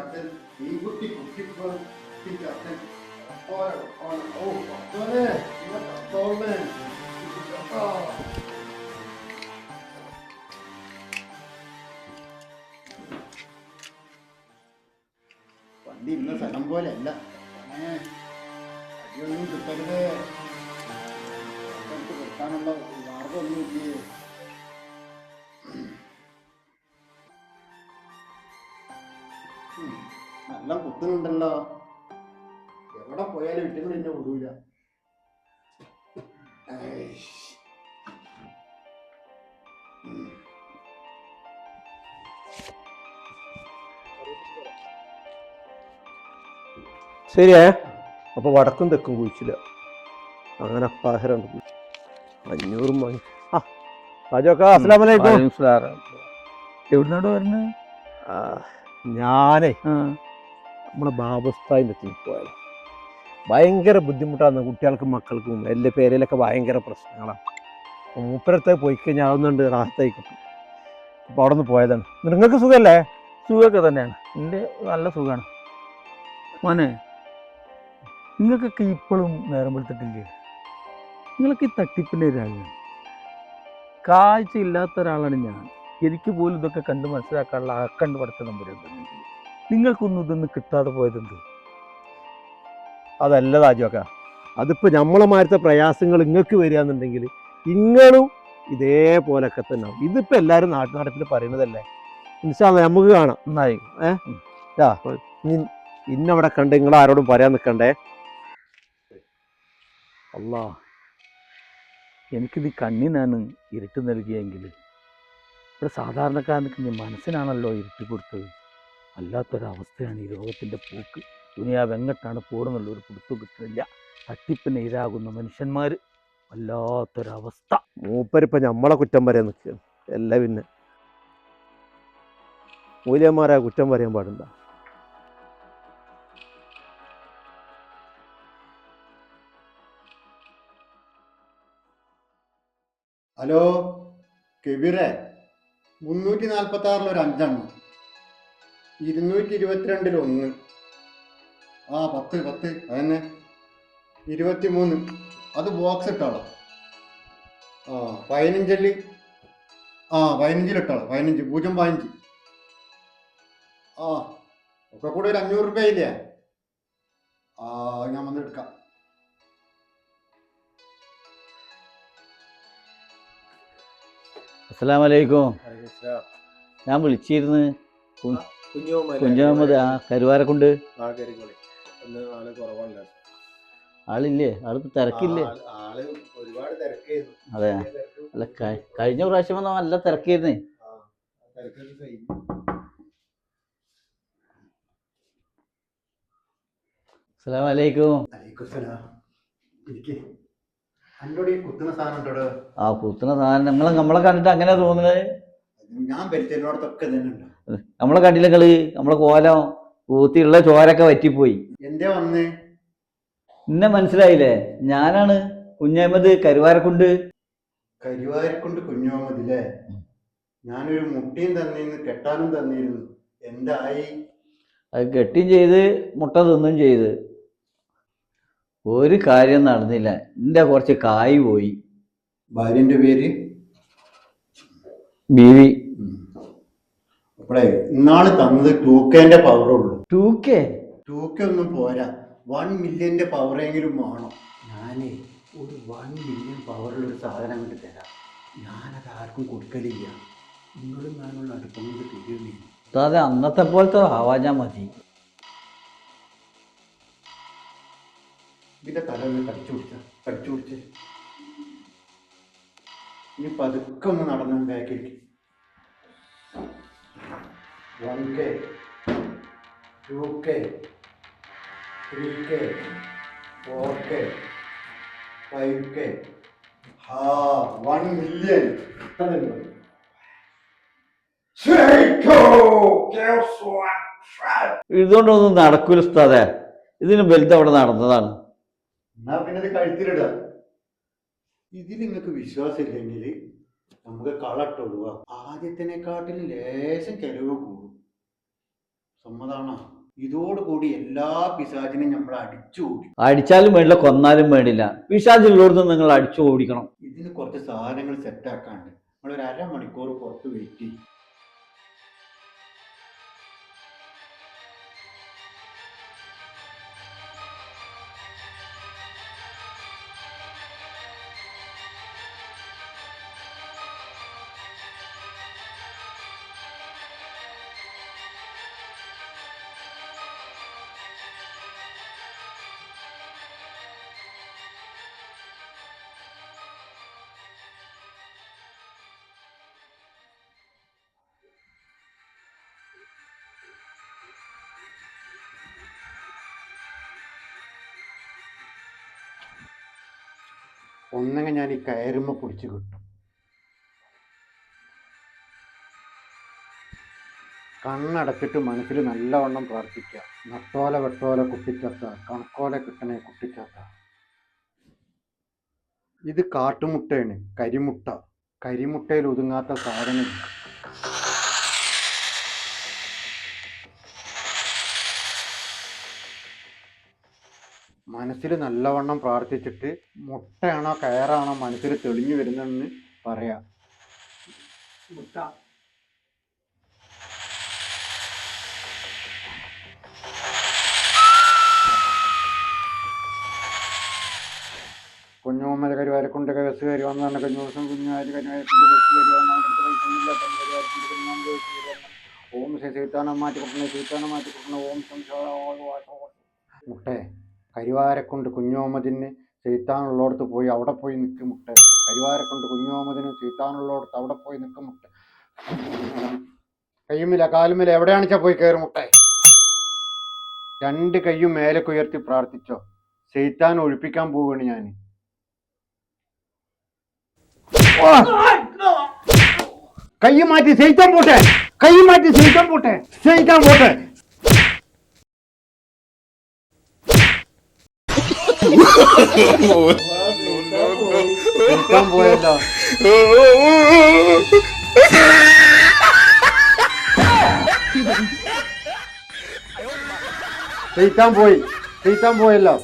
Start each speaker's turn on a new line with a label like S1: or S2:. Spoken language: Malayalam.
S1: മീൻകുട്ടി വണ്ടി ഇന്ന സ്ഥലം പോലെ അല്ല. അടിയൊന്നും കിട്ടരുത്. കൊടുക്കാനുള്ള മാർഗമൊന്നും ഇല്ലേ? നല്ല കുത്തുന്നുണ്ടല്ലോ. എവിടെ പോയാലും ഇട്ടുകൾ എന്നെ വിടൂല.
S2: ശരിയേ. അപ്പൊ വടക്കും തെക്കും കുഴിച്ചില്ല. അങ്ങനെ പാഹരുണ്ട് 500 വാങ്ങി. ആ രാജോക്കാ, അസ്സലാമലൈക്കും.
S3: എവിടുന്നാടോ വരുന്നത്?
S2: ഞാനേ നമ്മളെ ബാബുസ്ഥാൻ്റെ എത്തി പോയത്. ഭയങ്കര ബുദ്ധിമുട്ടാണ് കുട്ടികൾക്കും മക്കൾക്കും. എല്ലാ പേരിലൊക്കെ ഭയങ്കര പ്രശ്നങ്ങളാണ്. മൂപ്പരത്തെ പോയി കഴിഞ്ഞാൽ അതൊന്നുണ്ട് റാഹത്തായി കിട്ടും. അപ്പോൾ അവിടെ നിന്ന് പോയതാണ്. നിങ്ങൾക്ക് സുഖമല്ലേ?
S3: സുഖമൊക്കെ തന്നെയാണ്. എൻ്റെ നല്ല സുഖമാണ് മോനെ. നിങ്ങൾക്കൊക്കെ ഇപ്പോഴും നേരം വെളുത്തിട്ടില്ലേ? നിങ്ങൾക്ക് ഈ തട്ടിപ്പിൻ്റെ രാജ്യം. കാഴ്ച ഇല്ലാത്ത ഒരാളാണ് ഞാൻ. എനിക്ക് പോലും ഇതൊക്കെ കണ്ട് മനസ്സിലാക്കാനുള്ള അക്കണ്ട് പഠിച്ച നമ്പരുണ്ട്. നിങ്ങൾക്കൊന്നും ഇതൊന്നും കിട്ടാതെ പോയതെന്ത്?
S2: അതല്ല രാജോക്ക, അതിപ്പോൾ നമ്മളെ മാറ്റത്തെ പ്രയാസങ്ങൾ നിങ്ങൾക്ക് വരികയെന്നുണ്ടെങ്കിൽ നിങ്ങളും ഇതേപോലൊക്കെ തന്നെ. ഇതിപ്പോൾ എല്ലാവരും നടപ്പിൽ പറയുന്നതല്ലേ. ഇൻഷാ അല്ലാഹ് നമുക്ക് കാണാം.
S3: നന്നായി.
S2: ഇന്നവിടെ കണ്ട് നിങ്ങൾ ആരോടും പറയാൻ നിൽക്കണ്ടേ.
S3: അല്ലാ, എനിക്കിത് കണ്ണിനാണ് ഇരുട്ട് നൽകിയെങ്കിൽ ഇവിടെ സാധാരണക്കാരനക്ക് നീ മനസ്സിനാണല്ലോ ഇരുട്ടി കൊടുത്തത്. അല്ലാത്തൊരവസ്ഥയാണ് ഈ ലോകത്തിൻ്റെ പോക്ക്. ദുനിയാവ് എങ്ങോട്ടാണ് പോടുന്നുള്ളൊരു പിടുത്തം കിട്ടുന്നില്ല. തട്ടിപ്പിന് ഇരാകുന്ന മനുഷ്യന്മാർ, വല്ലാത്തൊരവസ്ഥ.
S2: മൂപ്പരിപ്പോൾ നമ്മളെ കുറ്റം പറയാൻ നിൽക്കുകയാണ്. എല്ലാം പിന്നെ മൂല്യന്മാരെ കുറ്റം പറയാൻ പാടില്ല.
S1: ഹലോ കെബീറെ, 346 ഒരു 5 എണ്ണം, 222 1. 10 അതന്നെ. 23 അത് ബോക്സ് ഇട്ടാളോ. 15 15 ഇട്ടാളോ. 15 015. ഒക്കെ കൂടെ ഒരു 500 രൂപ ഇല്ലേ? ഞാൻ വന്ന് എടുക്കാം.
S3: അസ്സലാമലൈക്കും. ഞാൻ വിളിച്ചിരുന്നു. കുഞ്ഞുമുഹമ്മദ്. കരുവാരക്കുണ്ട്. ആളില്ലേ? ആളിപ്പോ തിരക്കില്ലേ? അതെ. അല്ല, കഴിഞ്ഞ പ്രാവശ്യം വന്നാൽ നല്ല തിരക്കായിരുന്നേ. അസ്സലാമലൈക്കും.
S1: കുത്തുന്ന സാധനം ഉണ്ടോ?
S3: കുത്തുന്ന സാധനം നമ്മളെ കണ്ടിട്ട് അങ്ങനെ തോന്നുന്നത്.
S1: ഞാൻ പരിചയത്തോടത്തൊക്കെ തന്നെ ഉണ്ട്.
S3: നമ്മളെ കണ്ടില്ല നിങ്ങള്? നമ്മളെ കോലം കൂത്തിയുള്ള ചോരൊക്കെ വറ്റിപ്പോയി.
S1: എന്തേ വന്ന്?
S3: എന്നെ മനസ്സിലായില്ലേ? ഞാനാണ് കുഞ്ഞഹമ്മദ്, കരുവാരക്കുണ്ട്.
S1: കരുവാരക്കുണ്ട് കുഞ്ഞുമുഹമ്മദ് അല്ലേ? ഞാനൊരു മുട്ടിയും തന്നിരുന്നു, കെട്ടാനും തന്നിരുന്നു. എന്തായി?
S3: അത് കെട്ടിയും ചെയ്ത് മുട്ട തിന്നും ചെയ്ത്. ഒരു കാര്യം നടന്നില്ല. എൻ്റെ കുറച്ച് കായ് പോയി.
S1: ഭാര്യന്റെ പേര്
S3: ബീവി.
S1: അപ്പളേ ഇന്നാള് തന്നത് 2Kന്റെ പവറുള്ളൂ.
S3: 2K
S1: ഒന്നും പോരാ, 1 മില്യന്റെ പവറെങ്കിലും വേണം. ഞാനേ ഒരു 1 മില്യൺ പവറുള്ളൊരു സാധനം കൊണ്ട് തരാം. ഞാനത് ആർക്കും കൊടുക്കലില്ല. നിങ്ങളും ഞാനുള്ള അടുപ്പം കൊണ്ട് തരുമേ.
S3: അതെ, അന്നത്തെ പോലത്തെ ആവാഞ്ഞാ മതി.
S1: ഇതിന്റെ തല ഒന്ന് കടിച്ചു പിടിച്ച് ഇനി പതുക്കെ ഒന്ന് നടന്നു ബാക്കിലേക്ക്. 1K 2K 3K 4K 5K 1 million.
S3: ഇതുകൊണ്ടൊന്നും നടക്കൂല ഉസ്താദേ. ഇതിന് വലുത് അവിടെ നടന്നതാണ്.
S1: എന്നാ പിന്നെ ഇത് കഴുത്തിലിടുക. ഇതിൽ നിങ്ങൾക്ക് വിശ്വാസം ഇല്ലെങ്കിൽ നമുക്ക് കളട്ടൊടുക. ആദ്യത്തിനെക്കാട്ടിൽ ലേശം ചെലവ് കൂടും. സമ്മതാണോ? ഇതോടുകൂടി എല്ലാ പിശാചിനെയും നമ്മൾ അടിച്ചു ഓടി.
S4: അടിച്ചാലും വേണ്ടില്ല, കൊന്നാലും വേണ്ടില്ല, പിശാചുള്ളോടത്ത് നിങ്ങൾ അടിച്ചു ഓടിക്കണം.
S1: ഇതിന് കുറച്ച് സാധനങ്ങൾ സെറ്റാക്കാണ്ട് നമ്മളൊരു അരമണിക്കൂർ പുറത്ത് വെയിറ്റ് ചെയ്യും. ഒന്നെങ്കിൽ ഞാൻ ഈ കയറുമ്മ പിടിച്ച് കിട്ടും. കണ്ണടച്ചിട്ട് മനസ്സിൽ നല്ലവണ്ണം പ്രാർത്ഥിക്കുക. നട്ടോല വെട്ടോല കുട്ടിച്ചത്ത, കണക്കോല കിട്ടണേ കുട്ടിച്ചത്ത. ഇത് കാട്ടുമുട്ടയാണ്, കരിമുട്ട. കരിമുട്ടയിൽ ഒതുങ്ങാത്ത സാധനം. മനസ്സിൽ നല്ലവണ്ണം പ്രാർത്ഥിച്ചിട്ട് മുട്ടയാണോ കയറാണോ മനസ്സിൽ തെളിഞ്ഞു വരുന്നതെന്ന് പറയാം. മുട്ട. കുഞ്ഞുമ്മ കരുവാരക്കൊണ്ട് ബസ് കയറി വന്നാണ്. കഴിഞ്ഞ ദിവസം കുഞ്ഞുമാര് കരുവാരക്കൊണ്ട് ബസ് കയറി വന്നാണ്. ഓം സീതാനം മാറ്റി കൊടുക്കണേ, സീതാനം മാറ്റി കൊടുക്കണേ. ഓം മുട്ടേ, കരുവാരക്കൊണ്ട് കുഞ്ഞുമുഹമ്മദിന് സീത്താനുള്ളോടത്ത് പോയി അവിടെ പോയി നിൽക്കും മുട്ട. കരുവാരക്കൊണ്ട് കുഞ്ഞുമുഹമ്മദിന് സീത്താനുള്ളോടത്ത് അവിടെ പോയി നിൽക്കും മുട്ട. കയ്യുമില്ല കാലുമില്ല, എവിടെയാണെന്ന് വെച്ചാൽ പോയി കയറും മുട്ടേ. 2 കയ്യും മേലേക്ക് ഉയർത്തി പ്രാർത്ഥിച്ചോ. സീത്താൻ ഒഴിപ്പിക്കാൻ പോവുകയാണ് ഞാൻ. കൈ മാറ്റി സീത്താൻ പോട്ടെ, കൈ മാറ്റി സീത്താൻ പോട്ടെ, സീത്താൻ പോട്ടെ. പോയല്ലോ. സീത്താൻ പോയി, സീത്താൻ പോയല്ലോ.